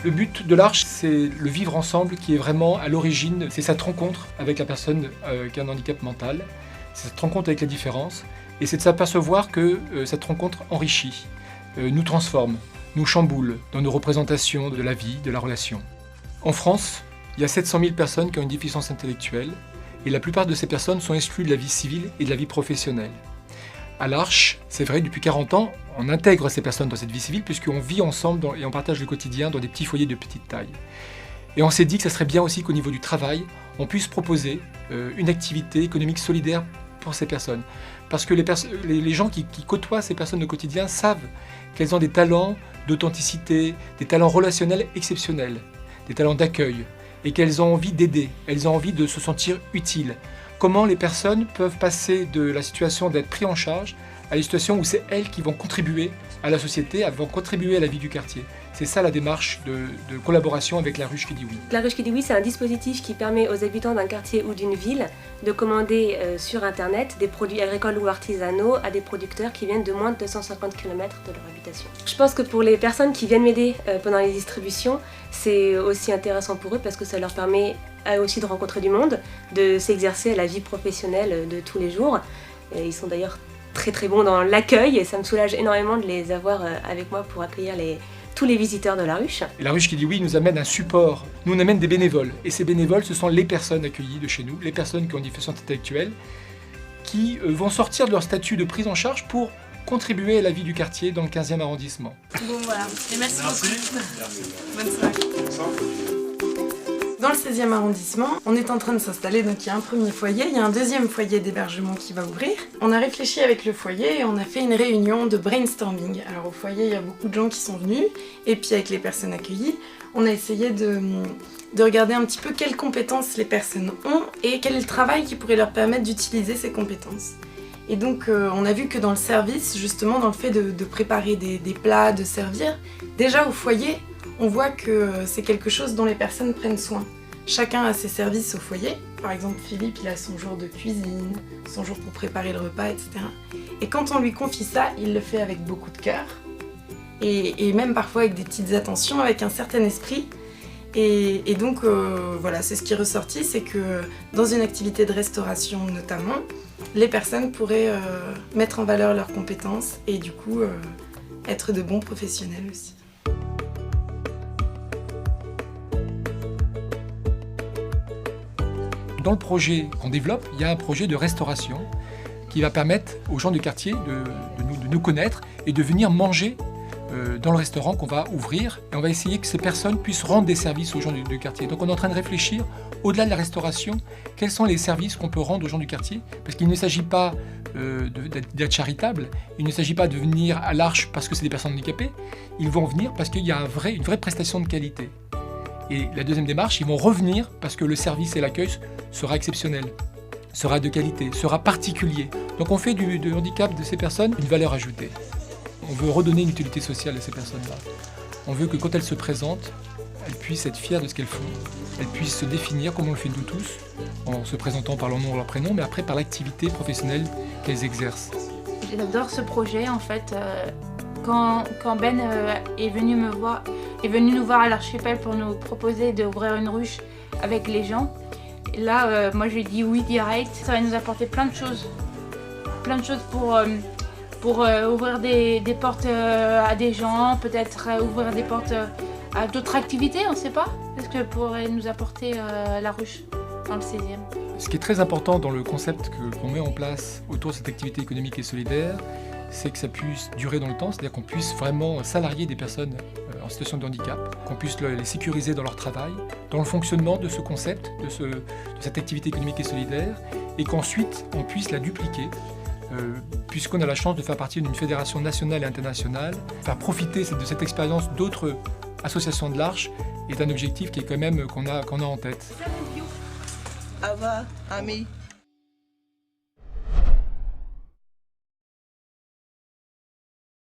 Le but de l'Arche, c'est le vivre ensemble qui est vraiment à l'origine, c'est cette rencontre avec la personne qui a un handicap mental, c'est cette rencontre avec la différence, et c'est de s'apercevoir que cette rencontre enrichit, nous transforme, nous chamboule dans nos représentations de la vie, de la relation. En France, il y a 700 000 personnes qui ont une déficience intellectuelle, et la plupart de ces personnes sont exclues de la vie civile et de la vie professionnelle. À l'Arche, c'est vrai, depuis 40 ans, on intègre ces personnes dans cette vie civile puisqu'on vit ensemble et on partage le quotidien dans des petits foyers de petite taille. Et on s'est dit que ça serait bien aussi qu'au niveau du travail, on puisse proposer une activité économique solidaire pour ces personnes. Parce que les gens qui côtoient ces personnes au quotidien savent qu'elles ont des talents d'authenticité, des talents relationnels exceptionnels, des talents d'accueil, et qu'elles ont envie d'aider, elles ont envie de se sentir utiles. Comment les personnes peuvent passer de la situation d'être pris en charge à la situation où c'est elles qui vont contribuer à la société, elles vont contribuer à la vie du quartier. C'est ça la démarche de collaboration avec La Ruche qui dit oui. La Ruche qui dit oui, c'est un dispositif qui permet aux habitants d'un quartier ou d'une ville de commander sur Internet des produits agricoles ou artisanaux à des producteurs qui viennent de moins de 250 km de leur habitation. Je pense que pour les personnes qui viennent m'aider pendant les distributions, c'est aussi intéressant pour eux parce que ça leur permet aussi de rencontrer du monde, de s'exercer à la vie professionnelle de tous les jours. Et ils sont d'ailleurs très bons dans l'accueil et ça me soulage énormément de les avoir avec moi pour accueillir tous les visiteurs de La Ruche. Et La Ruche qui dit oui nous amène un support, nous on amène des bénévoles. Et ces bénévoles, ce sont les personnes accueillies de chez nous, les personnes qui ont une déficience intellectuelle, qui vont sortir de leur statut de prise en charge pour contribuer à la vie du quartier dans le 15e arrondissement. Bon voilà, et merci beaucoup. Bonne soirée. Dans le 16e arrondissement, on est en train de s'installer, donc il y a un premier foyer, il y a un deuxième foyer d'hébergement qui va ouvrir. On a réfléchi avec le foyer et on a fait une réunion de brainstorming. Alors au foyer, il y a beaucoup de gens qui sont venus, et puis avec les personnes accueillies, on a essayé de regarder un petit peu quelles compétences les personnes ont et quel est le travail qui pourrait leur permettre d'utiliser ces compétences. Et donc on a vu que dans le service, justement dans le fait de préparer des plats, de servir, déjà au foyer, on voit que c'est quelque chose dont les personnes prennent soin. Chacun a ses services au foyer. Par exemple, Philippe, il a son jour de cuisine, son jour pour préparer le repas, etc. Et quand on lui confie ça, il le fait avec beaucoup de cœur. Et même parfois avec des petites attentions, avec un certain esprit. Et donc, voilà, c'est ce qui est ressorti, c'est que dans une activité de restauration notamment, les personnes pourraient mettre en valeur leurs compétences et du coup, être de bons professionnels aussi. Dans le projet qu'on développe, il y a un projet de restauration qui va permettre aux gens du quartier de nous connaître et de venir manger dans le restaurant qu'on va ouvrir. Et on va essayer que ces personnes puissent rendre des services aux gens du quartier. Donc on est en train de réfléchir, au-delà de la restauration, quels sont les services qu'on peut rendre aux gens du quartier. Parce qu'il ne s'agit pas d'être charitable, il ne s'agit pas de venir à l'Arche parce que c'est des personnes handicapées. Ils vont venir parce qu'il y a une vraie prestation de qualité. Et la deuxième démarche, ils vont revenir parce que le service et l'accueil sera exceptionnel, sera de qualité, sera particulier. Donc on fait du handicap de ces personnes une valeur ajoutée. On veut redonner une utilité sociale à ces personnes-là. On veut que quand elles se présentent, elles puissent être fières de ce qu'elles font. Elles puissent se définir comme on le fait nous tous, en se présentant par leur nom ou leur prénom, mais après par l'activité professionnelle qu'elles exercent. J'adore ce projet en fait. Quand Ben est venu nous voir à l'archipel pour nous proposer d'ouvrir une ruche avec les gens, et là moi je lui ai dit oui direct. Ça va nous apporter plein de choses pour ouvrir des portes à des gens, peut-être ouvrir des portes à d'autres activités, on ne sait pas. Qu'est-ce que pourrait nous apporter la ruche dans le 16e? Ce qui est très important dans le concept qu'on met en place autour de cette activité économique et solidaire, c'est que ça puisse durer dans le temps, c'est-à-dire qu'on puisse vraiment salarier des personnes en situation de handicap, qu'on puisse les sécuriser dans leur travail, dans le fonctionnement de ce concept, de cette activité économique et solidaire, et qu'ensuite on puisse la dupliquer, puisqu'on a la chance de faire partie d'une fédération nationale et internationale. Faire profiter de cette expérience d'autres associations de l'Arche est un objectif qui est quand même qu'on a en tête. Au revoir, amis.